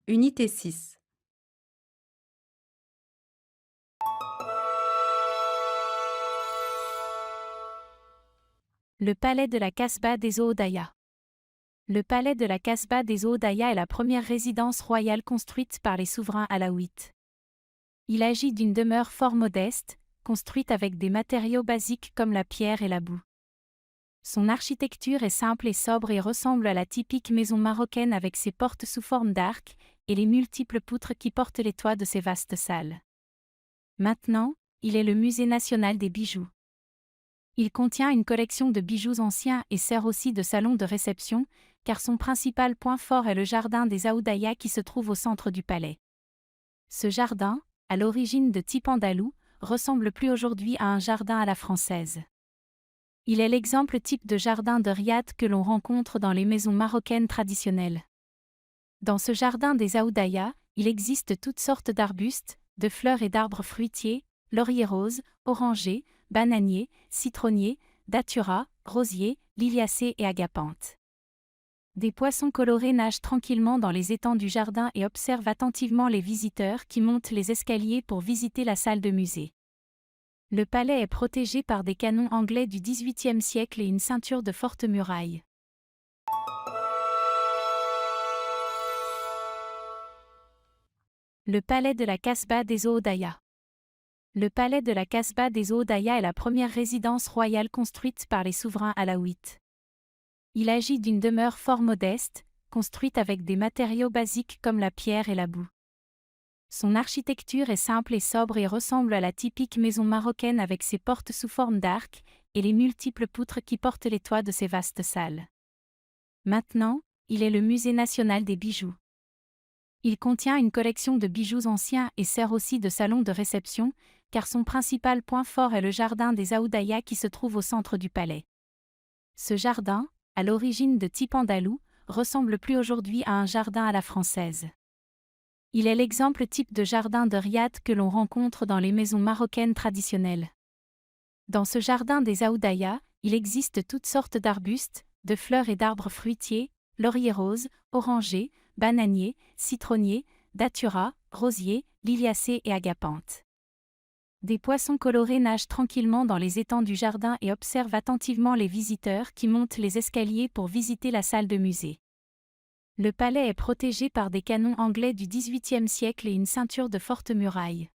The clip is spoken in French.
Unité 6. Le palais de la Casbah des Oudaya. Le palais de la Casbah des Oudaya est la première résidence royale construite par les souverains alaouites. Il agit d'une demeure fort modeste, construite avec des matériaux basiques comme la pierre et la boue. Son architecture est simple et sobre et ressemble à la typique maison marocaine avec ses portes sous forme d'arc et les multiples poutres qui portent les toits de ses vastes salles. Maintenant, il est le musée national des bijoux. Il contient une collection de bijoux anciens et sert aussi de salon de réception, car son principal point fort est le jardin des Aoudaya qui se trouve au centre du palais. Ce jardin, à l'origine de type andalou, ressemble plus aujourd'hui à un jardin à la française. Il est l'exemple type de jardin de riad que l'on rencontre dans les maisons marocaines traditionnelles. Dans ce jardin des Aoudaya, il existe toutes sortes d'arbustes, de fleurs et d'arbres fruitiers, lauriers roses, orangers, bananiers, citronniers, datura, rosiers, liliacées et agapanthes. Des poissons colorés nagent tranquillement dans les étangs du jardin et observent attentivement les visiteurs qui montent les escaliers pour visiter la salle de musée. Le palais est protégé par des canons anglais du XVIIIe siècle et une ceinture de fortes murailles. Le palais de la Casbah des Oudaya. Le palais de la Casbah des Oudaya est la première résidence royale construite par les souverains alaouites. Il agit d'une demeure fort modeste, construite avec des matériaux basiques comme la pierre et la boue. Son architecture est simple et sobre et ressemble à la typique maison marocaine avec ses portes sous forme d'arc et les multiples poutres qui portent les toits de ses vastes salles. Maintenant, il est le musée national des bijoux. Il contient une collection de bijoux anciens et sert aussi de salon de réception, car son principal point fort est le jardin des Aoudaya qui se trouve au centre du palais. Ce jardin, à l'origine de type andalou, ressemble plus aujourd'hui à un jardin à la française. Il est l'exemple type de jardin de riad que l'on rencontre dans les maisons marocaines traditionnelles. Dans ce jardin des Aoudaya, il existe toutes sortes d'arbustes, de fleurs et d'arbres fruitiers, lauriers roses, orangers, bananiers, citronniers, datura, rosiers, liliacées et agapanthes. Des poissons colorés nagent tranquillement dans les étangs du jardin et observent attentivement les visiteurs qui montent les escaliers pour visiter la salle de musée. Le palais est protégé par des canons anglais du XVIIIe siècle et une ceinture de fortes murailles.